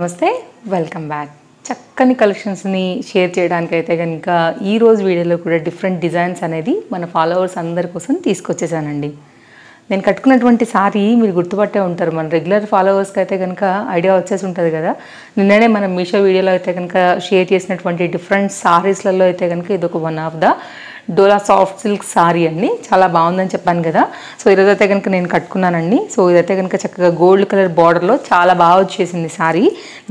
నమస్తే welcome back చక్కని కలెక్షన్స్ని share చేయడానికి అయితే కనుక ఈరోజు వీడియోలో కూడా డిఫరెంట్ డిజైన్స్ అనేది మన ఫాలోవర్స్ అందరి కోసం తీసుకొచ్చేసానండి. నేను కట్టుకున్నటువంటి సారీ మీరు గుర్తుపట్టే ఉంటారు. మన రెగ్యులర్ ఫాలోవర్స్కి అయితే కనుక ఐడియా వచ్చేసి ఉంటుంది కదా. నిన్ననే మనం మీషో వీడియోలో అయితే కనుక షేర్ చేసినటువంటి డిఫరెంట్ సారీస్లలో అయితే కనుక ఇది ఒక one of the dola soft silk sorry అండి. చాలా బాగుందని చెప్పాను కదా. సో ఈరోజు అయితే కనుక నేను కట్టుకున్నానండి. సో ఇదైతే కనుక చక్కగా గోల్డ్ కలర్ బార్డర్లో చాలా బాగా వచ్చేసింది సారీ.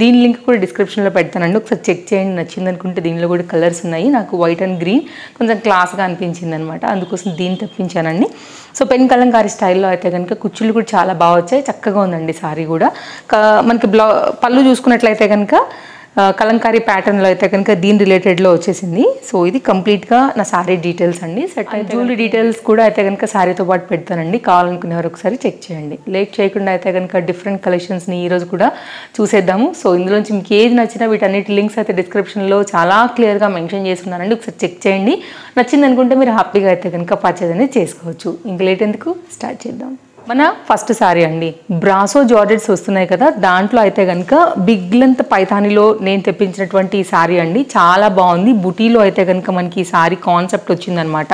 దీని లింక్ కూడా డిస్క్రిప్షన్లో పెడతానండి, ఒకసారి చెక్ చేయండి. నచ్చింది అనుకుంటే దీనిలో కూడా కలర్స్ ఉన్నాయి. నాకు వైట్ అండ్ గ్రీన్ కొంచెం క్లాస్గా అనిపించింది అనమాట, అందుకోసం దీన్ని తెప్పించానండి. సో పెన్ కలంకారీ స్టైల్లో అయితే కనుక కుచ్చులు కూడా చాలా బాగా వచ్చాయి. చక్కగా ఉందండి సారీ కూడా. మనకి పళ్ళు చూసుకున్నట్లయితే కనుక కలంకారీ ప్యాటర్న్లో అయితే కనుక దీని రిలేటెడ్లో వచ్చేసింది. సో ఇది కంప్లీట్గా నా శారీ డీటెయిల్స్ అండి. సెట్ అయితే జ్యువెలరీ డీటెయిల్స్ కూడా అయితే కనుక శారీతో పాటు పెడతానండి, కావాలనుకునేవారు ఒకసారి చెక్ చేయండి. లేట్ చేయకుండా అయితే కనుక డిఫరెంట్ కలెక్షన్స్ని ఈరోజు కూడా చూసేద్దాము. సో ఇందులోంచి మీకు ఏది నచ్చినా వీటన్నిటి లింక్స్ అయితే డిస్క్రిప్షన్లో చాలా క్లియర్గా మెన్షన్ చేస్తున్నానండి, ఒకసారి చెక్ చేయండి. నచ్చింది అనుకుంటే మీరు హ్యాపీగా అయితే కనుక పర్చేజ్ అనేది చేసుకోవచ్చు. ఇంక లేట్ ఎందుకు, స్టార్ట్ చేద్దాం. మన ఫస్ట్ సారీ అండి, బ్రాసో జార్జెట్స్ వస్తున్నాయి కదా, దాంట్లో అయితే కనుక బిగ్ లెంత్ పైథానీలో నేను తెప్పించినటువంటి ఈ సారీ అండి. చాలా బాగుంది. బుటీలో అయితే కనుక మనకి ఈ సారీ కాన్సెప్ట్ వచ్చిందనమాట.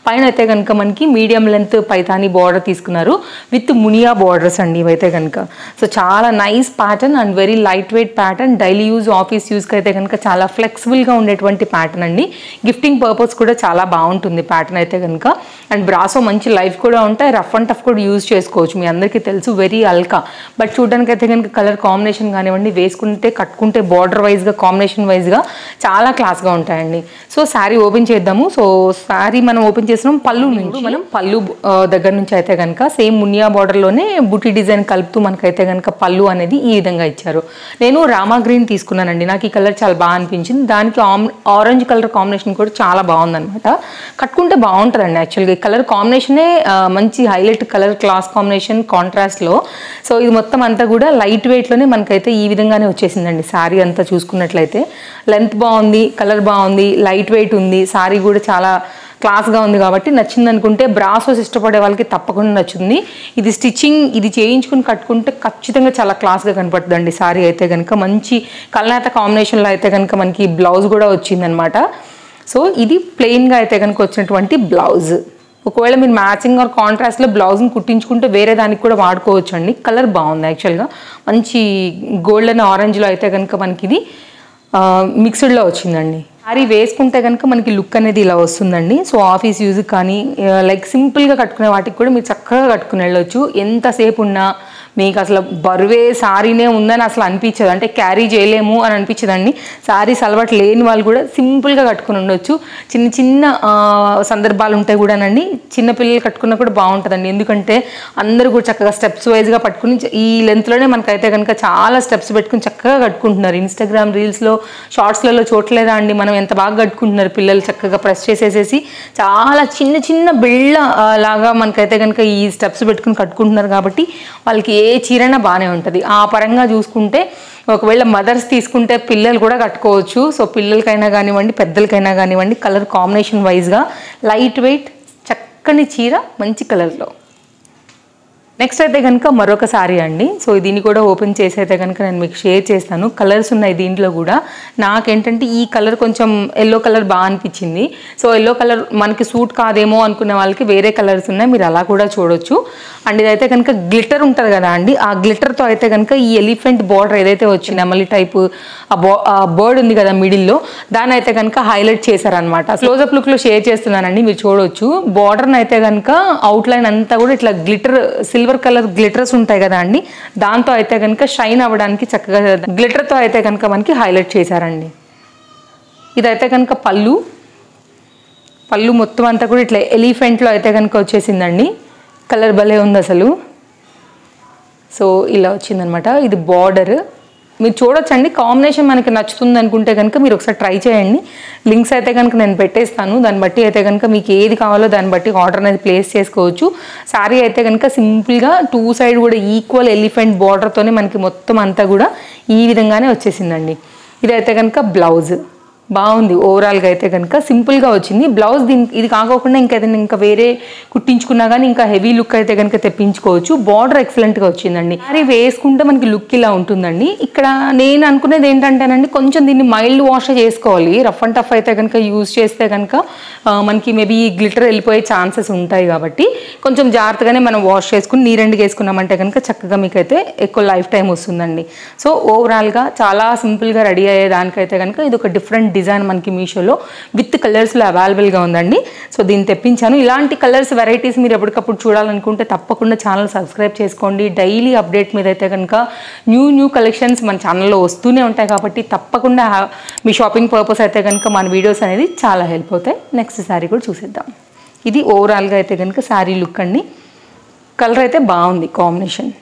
పైన అయితే కనుక మనకి మీడియం లెంత్ పైథానీ బార్డర్ తీసుకున్నారు విత్ మునియా బార్డర్స్ అండి ఇవైతే కనుక. సో చాలా nice pattern and very light weight pattern. Daily use, office యూజ్కి అయితే కనుక చాలా ఫ్లెక్సిబుల్గా ఉండేటువంటి ప్యాటర్న్ అండి. గిఫ్టింగ్ పర్పస్ కూడా చాలా బాగుంటుంది ప్యాటర్న్ అయితే కనుక. అండ్ బ్రాసో మంచి లైఫ్ కూడా ఉంటాయి, రఫ్ అండ్ టఫ్ కూడా యూజ్ చేసుకోవచ్చు. మీ అందరికీ తెలుసు వెరీ అల్కా, బట్ చూడడానికి అయితే కనుక కలర్ కాంబినేషన్ కానివ్వండి, వేసుకుంటే కట్టుకుంటే బార్డర్ వైజ్గా కాంబినేషన్ వైజ్గా చాలా క్లాస్గా ఉంటాయండి. సో శారీ ఓపెన్ చేద్దాము. సో శారీ మనం ఓపెన్ చేసినాం పళ్ళు నుంచి. మనం పళ్ళు దగ్గర నుంచి అయితే కనుక సేమ్ మునియా బార్డర్లోనే బుటీ డిజైన్ కలుపుతూ మనకైతే కనుక పళ్ళు అనేది ఈ విధంగా ఇచ్చారు. నేను రామా గ్రీన్ తీసుకున్నానండి, నాకు ఈ కలర్ చాలా బాగా అనిపించింది. దానికి ఆరెంజ్ కలర్ కాంబినేషన్ కూడా చాలా బాగుందనమాట. కట్టుకుంటే బాగుంటుందండి. యాక్చువల్గా ఈ కలర్ కాంబినేషనే మంచి హైలైట్ కలర్, క్లాస్ కాంబినేషన్, కాంట్రాస్ట్లో. సో ఇది మొత్తం అంతా కూడా లైట్ వెయిట్లోనే మనకైతే ఈ విధంగానే వచ్చేసిందండి శారీ అంతా చూసుకున్నట్లయితే. లెంత్ బాగుంది, కలర్ బాగుంది, లైట్ వెయిట్ ఉంది. శారీ కూడా చాలా క్లాస్గా ఉంది కాబట్టి నచ్చింది అనుకుంటే బ్రాసోస్ ఇష్టపడే వాళ్ళకి తప్పకుండా నచ్చుతుంది. ఇది స్టిచ్చింగ్ ఇది చేయించుకుని కట్టుకుంటే ఖచ్చితంగా చాలా క్లాస్గా కనపడుతుందండి శారీ అయితే కనుక. మంచి కల్నేత కాంబినేషన్లో అయితే కనుక మనకి బ్లౌజ్ కూడా వచ్చిందనమాట. సో ఇది ప్లెయిన్గా అయితే కనుక వచ్చినటువంటి బ్లౌజ్. ఒకవేళ మీరు మ్యాచింగ్ ఆర్ కాంట్రాస్ట్లో బ్లౌజ్ని కుట్టించుకుంటే వేరే దానికి కూడా వాడుకోవచ్చు అండి. కలర్ బాగుంది యాక్చువల్గా. మంచి గోల్డ్ అండ్ ఆరెంజ్లో అయితే కనుక మనకి ఇది మిక్స్డ్లో వచ్చిందండి. సారీ వేసుకుంటే కనుక మనకి లుక్ అనేది ఇలా వస్తుందండి. సో ఆఫీస్ యూజ్ కానీ లైక్ సింపుల్గా కట్టుకునే వాటికి కూడా మీరు చక్కగా కట్టుకుని వెళ్ళొచ్చు. ఎంతసేపు ఉన్నా మీకు అసలు బరువే సారీనే ఉందని అసలు అనిపించదు, అంటే క్యారీ చేయలేము అని అనిపించదండి. సారీస్ అలవాటు లేని వాళ్ళు కూడా సింపుల్గా కట్టుకుని ఉండొచ్చు. చిన్న చిన్న సందర్భాలు ఉంటాయి కూడానండి, చిన్నపిల్లలు కట్టుకున్నా కూడా బాగుంటుందండి. ఎందుకంటే అందరూ కూడా చక్కగా స్టెప్స్ వైజ్గా పట్టుకుని ఈ లెంత్లోనే మనకైతే కనుక చాలా స్టెప్స్ పెట్టుకుని చక్కగా కట్టుకుంటున్నారు. ఇన్స్టాగ్రామ్ రీల్స్లో, షార్ట్స్లలో చూడలేదా అండి మనం ఎంత బాగా కట్టుకుంటున్నారు పిల్లలు. చక్కగా ప్రెస్ చేసేసేసి చాలా చిన్న చిన్న బిళ్ళ లాగా మనకైతే కనుక ఈ స్టెప్స్ పెట్టుకుని కట్టుకుంటున్నారు. కాబట్టి వాళ్ళకి ఏ చీరైనా బాగానే ఉంటుంది. ఆ పరంగా చూసుకుంటే ఒకవేళ మదర్స్ తీసుకుంటే పిల్లలు కూడా కట్టుకోవచ్చు. సో పిల్లలకైనా కానివ్వండి, పెద్దలకైనా కానివ్వండి, కలర్ కాంబినేషన్ వైజ్గా లైట్ వెయిట్ చక్కని చీర మంచి కలర్లో. నెక్స్ట్ అయితే కనుక మరొక సారీ అండి. సో దీన్ని కూడా ఓపెన్ చేసి అయితే కనుక నేను మీకు షేర్ చేస్తాను. కలర్స్ ఉన్నాయి దీంట్లో కూడా. నాకేంటంటే ఈ కలర్ కొంచెం ఎల్లో కలర్ బాగా అనిపించింది. సో ఎల్లో కలర్ మనకి సూట్ కాదేమో అనుకునే వాళ్ళకి వేరే కలర్స్ ఉన్నాయి, మీరు అలా కూడా చూడొచ్చు. అండ్ ఇదైతే కనుక గ్లిటర్ ఉంటుంది కదా అండి, ఆ గ్లిటర్తో అయితే కనుక ఈ ఎలిఫెంట్ బార్డర్ ఏదైతే వచ్చింది నెమలి టైపు ఆ బర్డ్ ఉంది కదా మిడిల్లో, దాన్ని అయితే కనుక హైలైట్ చేశారనమాట. క్లోజప్ లుక్లో షేర్ చేస్తున్నానండి, మీరు చూడొచ్చు. బార్డర్ని అయితే కనుక అవుట్లైన్ అంతా కూడా ఇట్లా గ్లిటర్, సిల్వర్ కలర్ గ్లిటర్స్ ఉంటాయి కదా అండి, దాంతో అయితే కనుక షైన్ అవ్వడానికి చక్కగా గ్లిటర్తో అయితే కనుక మనకి హైలైట్ చేశారండి. ఇదైతే కనుక పళ్ళు మొత్తం అంతా కూడా ఇట్లా ఎలిఫెంట్లో అయితే కనుక వచ్చేసిందండి. కలర్ భలే ఉంది అసలు. సో ఇలా వచ్చిందనమాట. ఇది బార్డర్ మీరు చూడొచ్చండి. కాంబినేషన్ మనకి నచ్చుతుంది అనుకుంటే కనుక మీరు ఒకసారి ట్రై చేయండి. లింక్స్ అయితే కనుక నేను పెట్టేస్తాను, దాన్ని బట్టి అయితే కనుక మీకు ఏది కావాలో దాన్ని బట్టి ఆర్డర్ అనేది ప్లేస్ చేసుకోవచ్చు. శారీ అయితే కనుక సింపుల్గా టూ సైడ్ కూడా ఈక్వల్ ఎలిఫెంట్ బార్డర్తోనే మనకి మొత్తం అంతా కూడా ఈ విధంగానే వచ్చేసిందండి. ఇదైతే కనుక బ్లౌజ్. బాగుంది ఓవరాల్గా అయితే కనుక సింపుల్గా వచ్చింది బ్లౌజ్. ఇది కాకోకుండా ఇంకేదైనా ఇంకా వేరే కుట్టించుకున్నా కానీ ఇంకా హెవీ లుక్ అయితే కనుక తెప్పించుకోవచ్చు. బార్డర్ ఎక్సలెంట్గా వచ్చిందండి. సారీ వేసుకుంటే మనకి లుక్ ఇలా ఉంటుందండి. ఇక్కడ నేను అనుకునేది ఏంటంటేనండి, కొంచెం దీన్ని మైల్డ్ వాష్ చేసుకోవాలి. రఫ్ అండ్ టఫ్ అయితే కనుక యూజ్ చేస్తే కనుక మనకి మేబీ గ్లిటర్ వెళ్ళిపోయే ఛాన్సెస్ ఉంటాయి కాబట్టి కొంచెం జాగ్రత్తగానే మనం వాష్ చేసుకుని నీరెండుగా వేసుకున్నామంటే కనుక చక్కగా మీకైతే ఎక్కువ లైఫ్ టైం వస్తుందండి. సో ఓవరాల్గా చాలా సింపుల్గా రెడీ అయ్యేదానికైతే కనుక ఇది ఒక డిఫరెంట్ డిజైన్ మనకి మీషోలో విత్ కలర్స్లో అవైలబుల్గా ఉందండి. సో దీన్ని తెప్పించాను. ఇలాంటి కలర్స్ వెరైటీస్ మీరు ఎప్పటికప్పుడు చూడాలనుకుంటే తప్పకుండా ఛానల్ సబ్స్క్రైబ్ చేసుకోండి. డైలీ అప్డేట్ మీద అయితే కనుక న్యూ కలెక్షన్స్ మన ఛానల్లో వస్తూనే ఉంటాయి కాబట్టి తప్పకుండా మీ షాపింగ్ పర్పస్ అయితే కనుక మన వీడియోస్ అనేది చాలా హెల్ప్ అవుతాయి. నెక్స్ట్ శారీ కూడా చూసేద్దాం. ఇది ఓవరాల్గా అయితే కనుక శారీ లుక్ అండి. కలర్ అయితే బాగుంది కాంబినేషన్.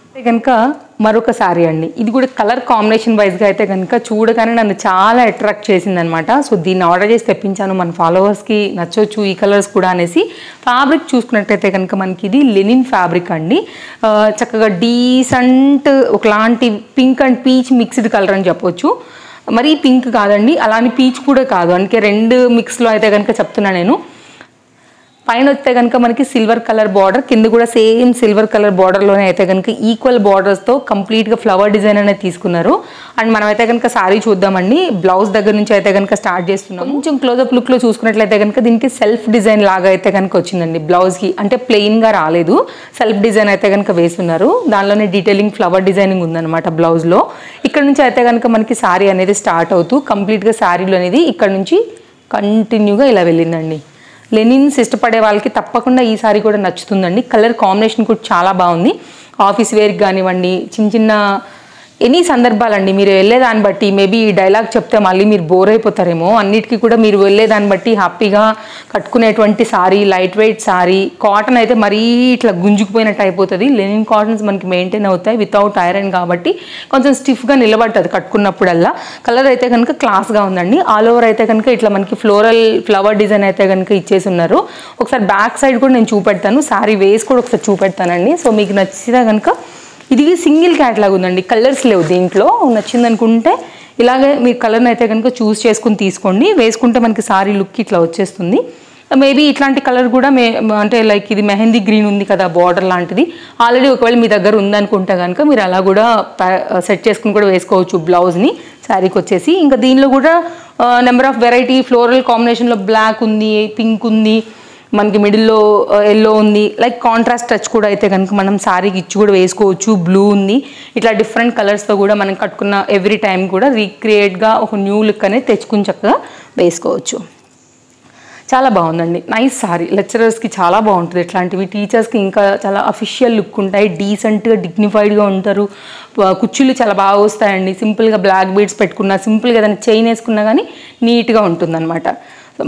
అయితే కనుక మరొక శారీ అండి. ఇది కూడా కలర్ కాంబినేషన్ వైజ్గా అయితే కనుక చూడగానే నన్ను చాలా అట్రాక్ట్ చేసిందనమాట. సో దీన్ని ఆర్డర్ చేసి తెప్పించాను. మన ఫాలోవర్స్కి నచ్చొచ్చు ఈ కలర్స్ కూడా అనేసి. ఫ్యాబ్రిక్ చూసుకున్నట్టయితే కనుక మనకి ఇది లెనిన్ ఫ్యాబ్రిక్ అండి. చక్కగా డీసెంట్ ఒకలాంటి pink and peach mixed colour అని చెప్పొచ్చు. మరీ పింక్ కాదండి, అలానే పీచ్ కూడా కాదు, అందుకే రెండు మిక్స్లో అయితే కనుక చెప్తున్నా నేను. పైన వస్తే కనుక మనకి సిల్వర్ కలర్ బార్డర్, కింద కూడా సేమ్ సిల్వర్ కలర్ బార్డర్లోనే అయితే కనుక ఈక్వల్ బార్డర్స్తో కంప్లీట్గా ఫ్లవర్ డిజైన్ అనేది తీసుకున్నారు. అండ్ మనం అయితే కనుక శారీ చూద్దామండి. బ్లౌజ్ దగ్గర నుంచి అయితే కనుక స్టార్ట్ చేస్తున్నాం. కొంచెం క్లోజప్ లుక్లో చూసుకున్నట్లయితే కనుక దీనికి సెల్ఫ్ డిజైన్ లాగా అయితే కనుక వచ్చిందండి. బ్లౌజ్కి అంటే ప్లెయిన్గా రాలేదు, సెల్ఫ్ డిజైన్ అయితే కనుక వేస్తున్నారు. దానిలోనే డీటెయిలింగ్ ఫ్లవర్ డిజైనింగ్ ఉందన్నమాట బ్లౌజ్లో. ఇక్కడ నుంచి అయితే కనుక మనకి శారీ అనేది స్టార్ట్ అవుతూ కంప్లీట్గా శారీలో అనేది ఇక్కడ నుంచి కంటిన్యూగా ఇలా వెళ్ళిందండి. లెనిన్స్ ఇష్టపడే వాళ్ళకి తప్పకుండా ఈ సారీ కూడా నచ్చుతుందండి. కలర్ కాంబినేషన్ కూడా చాలా బాగుంది. ఆఫీస్ వేర్కి కానివ్వండి, చిన్న ఎనీ సందర్భాలండి మీరు వెళ్ళేదాన్ని బట్టి, మేబీ ఈ డైలాగ్ చెప్తే మళ్ళీ మీరు బోర్ అయిపోతారేమో, అన్నిటికీ కూడా మీరు వెళ్ళేదాన్ని బట్టి హ్యాపీగా కట్టుకునేటువంటి sari, light weight sari. Cotton అయితే మరీ ఇట్లా గుంజుకుపోయినట్టు అయిపోతుంది. లెనిన్ కాటన్స్ మనకి మెయింటైన్ అవుతాయి వితౌట్ ఐరన్ కాబట్టి కొంచెం స్టిఫ్గా నిలబడుతుంది కట్టుకున్నప్పుడల్లా. కలర్ అయితే కనుక క్లాస్గా ఉందండి. ఆల్ ఓవర్ అయితే కనుక ఇట్లా మనకి ఫ్లోరల్ ఫ్లవర్ డిజైన్ అయితే కనుక ఇచ్చేసి ఉన్నారు. ఒకసారి బ్యాక్ సైడ్ కూడా నేను చూపెడతాను, సారీ వేసి కూడా ఒకసారి చూపెడతానండి. సో మీకు నచ్చితే కనుక ఇది సింగిల్ క్యాటలాగ్ ఉందండి, కలర్స్ లేవు దీంట్లో. నచ్చింది అనుకుంటే ఇలాగే మీరు కలర్ని అయితే కనుక చూస్ చేసుకుని తీసుకోండి. వేసుకుంటే మనకి సారీ లుక్ ఇట్లా వచ్చేస్తుంది. మేబీ ఇట్లాంటి కలర్ కూడా అంటే లైక్ ఇది మెహందీ గ్రీన్ ఉంది కదా బార్డర్ లాంటిది, ఆల్రెడీ ఒకవేళ మీ దగ్గర ఉందనుకుంటే కనుక మీరు అలా కూడా సెట్ చేసుకుని కూడా వేసుకోవచ్చు బ్లౌజ్ని శారీకి వచ్చేసి. ఇంకా దీనిలో కూడా నెంబర్ ఆఫ్ వెరైటీ ఫ్లోరల్ కాంబినేషన్లో బ్లాక్ ఉంది, పింక్ ఉంది, మనకి మిడిల్లో ఎల్లో ఉంది, లైక్ కాంట్రాస్ట్ టచ్ కూడా అయితే కనుక మనం శారీకి ఇచ్చి కూడా వేసుకోవచ్చు. బ్లూ ఉంది, ఇట్లా డిఫరెంట్ కలర్స్తో కూడా మనం కట్టుకున్న ఎవ్రీ టైం కూడా రీక్రియేట్గా ఒక న్యూ లుక్ అనేది తెచ్చుకుని చక్కగా వేసుకోవచ్చు. చాలా బాగుందండి, నైస్ సారీ. లెక్చరర్స్కి చాలా బాగుంటుంది ఇట్లాంటివి. టీచర్స్కి ఇంకా చాలా అఫీషియల్ లుక్ ఉంటాయి, డీసెంట్గా డిగ్నిఫైడ్గా ఉంటారు. కుచ్చులు చాలా బాగా వస్తాయండి. సింపుల్గా బ్లాక్ బీడ్స్ పెట్టుకున్నా, సింపుల్గా ఏదైనా చైన్ వేసుకున్నా కానీ నీట్గా ఉంటుందన్నమాట.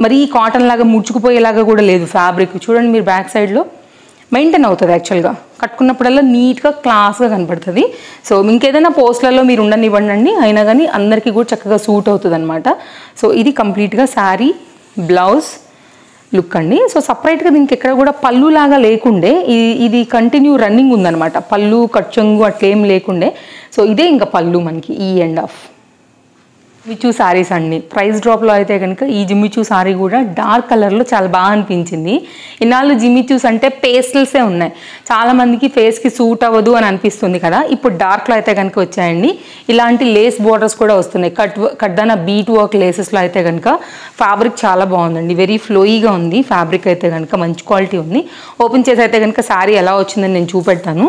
మరి ఈ కాటన్ లాగా ముడుచుకుపోయేలాగా కూడా లేదు ఫ్యాబ్రిక్. చూడండి మీరు బ్యాక్ సైడ్లో మెయింటైన్ అవుతుంది. యాక్చువల్గా కట్టుకున్నప్పుడల్లా నీట్గా క్లాస్గా కనపడుతుంది. సో ఇంకేదైనా పోస్ట్లలో మీరు ఉండనివ్వండి, అయినా కానీ అందరికీ కూడా చక్కగా సూట్ అవుతుంది అనమాట. సో ఇది కంప్లీట్గా శారీ బ్లౌజ్ లుక్ అండి. సో సపరేట్గా దీనికి ఎక్కడ కూడా పళ్ళు లాగా లేకుండే, ఇది కంటిన్యూ రన్నింగ్ ఉందన్నమాట. పళ్ళు కట్చంగు అట్లేం లేకుండే. సో ఇదే ఇంకా పళ్ళు మనకి ఈ ఎండ్ ఆఫ్. జిమ్మిచూ శారీస్ అండి. ప్రైస్ డ్రాప్లో అయితే కనుక ఈ జిమ్మిచూ శారీ కూడా డార్క్ కలర్లో చాలా బాగా అనిపించింది. ఇన్నాళ్ళు జిమ్మిచూస్ అంటే పేస్టల్సే ఉన్నాయి, చాలామందికి ఫేస్కి సూట్ అవ్వదు అని అనిపిస్తుంది కదా. ఇప్పుడు డార్క్లో అయితే కనుక వచ్చాయండి. ఇలాంటి లేస్ బోర్డర్స్ కూడా వస్తున్నాయి. కట్దాన బీట్ వర్క్ లేసెస్లో అయితే కనుక ఫ్యాబ్రిక్ చాలా బాగుందండి. వెరీ ఫ్లోయిగా ఉంది ఫ్యాబ్రిక్ అయితే కనుక, మంచి క్వాలిటీ ఉంది. ఓపెన్ చేసి అయితే కనుక శారీ ఎలా వచ్చిందని నేను చూపెడతాను.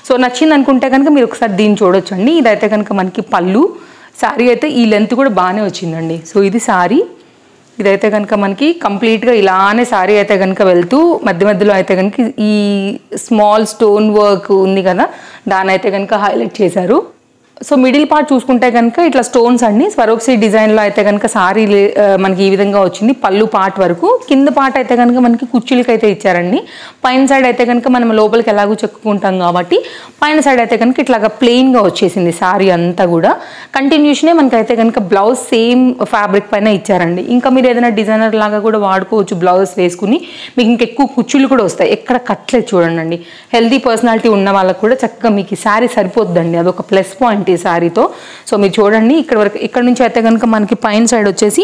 సో నచ్చింది అనుకుంటే కనుక మీరు ఒకసారి దీన్ని చూడొచ్చండి. ఇదైతే కనుక మనకి పళ్ళు. శారీ అయితే ఈ లెంత్ కూడా బాగానే వచ్చిందండి. సో ఇది శారీ. ఇదైతే కనుక మనకి కంప్లీట్గా ఇలానే శారీ అయితే కనుక వెళ్తూ మధ్యలో అయితే కనుక ఈ స్మాల్ స్టోన్ వర్క్ ఉంది కదా, దాని అయితే కనుక హైలైట్ చేశారు. సో మిడిల్ పార్ట్ చూసుకుంటే కనుక ఇట్లా స్టోన్స్ అండి. స్వరోక్సీ డిజైన్లో అయితే కనుక సారీ మనకి ఈ విధంగా వచ్చింది పళ్ళు పార్ట్ వరకు. కింద పార్ట్ అయితే కనుక మనకి కుర్చీలకి అయితే ఇచ్చారండి. పైన సైడ్ అయితే కనుక మనం లోపలికి ఎలాగో చెక్కుకుంటాం కాబట్టి పైన సైడ్ అయితే కనుక ఇట్లాగా ప్లెయిన్గా వచ్చేసింది సారీ అంతా కూడా. కంటిన్యూషనే మనకైతే కనుక బ్లౌజ్ సేమ్ ఫ్యాబ్రిక్ పైన ఇచ్చారండి. ఇంకా మీరు ఏదైనా డిజైనర్ లాగా కూడా వాడుకోవచ్చు బ్లౌజెస్ వేసుకుని. మీకు ఇంకెక్కువ కుర్చీలు కూడా వస్తాయి, ఎక్కడ కట్లేదు చూడండి. హెల్దీ పర్సనాలిటీ ఉన్న వాళ్ళకు కూడా చక్కగా మీకు ఈ శారీ సరిపోద్దండి, అదొక ప్లస్ పాయింట్ క్వాలిటీ శారీతో. సో మీరు చూడండి ఇక్కడ నుంచి అయితే కనుక మనకి పైన సైడ్ వచ్చేసి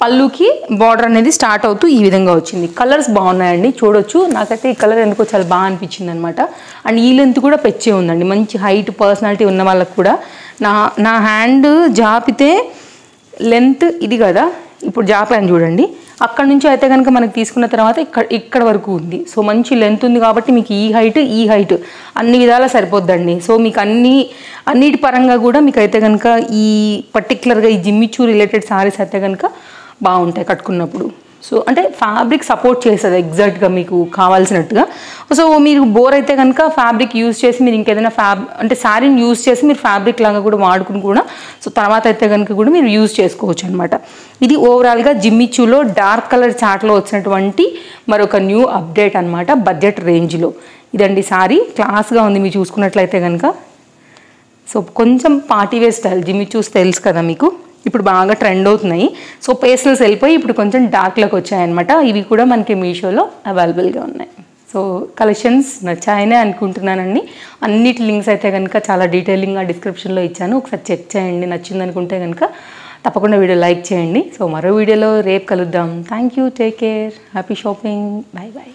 పళ్ళుకి బార్డర్ అనేది స్టార్ట్ అవుతూ ఈ విధంగా వచ్చింది. కలర్స్ బాగున్నాయండి, చూడొచ్చు. నాకైతే ఈ కలర్ ఎందుకో చాలా బాగా అనిపించింది అనమాట. అండ్ ఈ లెంత్ కూడా పెచ్చే ఉందండి, మంచి హైట్ పర్సనాలిటీ ఉన్న వాళ్ళకి కూడా. నా హ్యాండ్ జాపితే లెంత్ ఇది కదా, ఇప్పుడు జాపాను చూడండి, అక్కడ నుంచి అయితే కనుక మనకి తీసుకున్న తర్వాత ఇక్కడ వరకు ఉంది. సో మంచి లెంత్ ఉంది కాబట్టి మీకు ఈ హైట్ అన్ని విధాలా సరిపోద్దండి. సో మీకు అన్నిటి పరంగా కూడా మీకు అయితే కనుక ఈ పర్టికులర్గా ఈ జిమ్మిచూ రిలేటెడ్ సారీస్ అయితే కనుక బాగుంటాయి కట్టుకున్నప్పుడు. సో అంటే ఫ్యాబ్రిక్ సపోర్ట్ చేస్తుంది ఎగ్జాక్ట్గా మీకు కావాల్సినట్టుగా. సో మీరు బోర్ అయితే కనుక ఫ్యాబ్రిక్ యూజ్ చేసి మీరు ఇంకేదైనా అంటే శారీని యూజ్ చేసి మీరు ఫ్యాబ్రిక్ లాగా కూడా వాడుకుని కూడా సో తర్వాత అయితే కనుక కూడా మీరు యూజ్ చేసుకోవచ్చు అనమాట. ఇది ఓవరాల్గా జిమ్మిచూలో డార్క్ కలర్ చాట్లో వచ్చినటువంటి మరొక న్యూ అప్డేట్ అనమాట, బడ్జెట్ రేంజ్లో. ఇదండి శారీ, క్లాస్గా ఉంది మీరు చూసుకున్నట్లయితే కనుక. సో కొంచెం పార్టీ వేర్ స్టైల్, జిమ్మిచూస్ తెలుసు కదా మీకు, ఇప్పుడు బాగా ట్రెండ్ అవుతున్నాయి. సో పేస్టల్స్ వెళ్ళిపోయి ఇప్పుడు కొంచెం డార్క్లోకి వచ్చాయన్నమాట. ఇవి కూడా మనకి మీషోలో అవైలబుల్గా ఉన్నాయి. సో కలెక్షన్స్ నచ్చాయనే అనుకుంటున్నానండి. అన్నిటి లింక్స్ అయితే కనుక చాలా డీటెయిలింగ్గా డిస్క్రిప్షన్లో ఇచ్చాను, ఒకసారి చెక్ చేయండి. నచ్చింది అనుకుంటే కనుక తప్పకుండా వీడియో లైక్ చేయండి. సో మరో వీడియోలో రేపు కలుద్దాం. Thank you, take care, happy shopping, bye bye.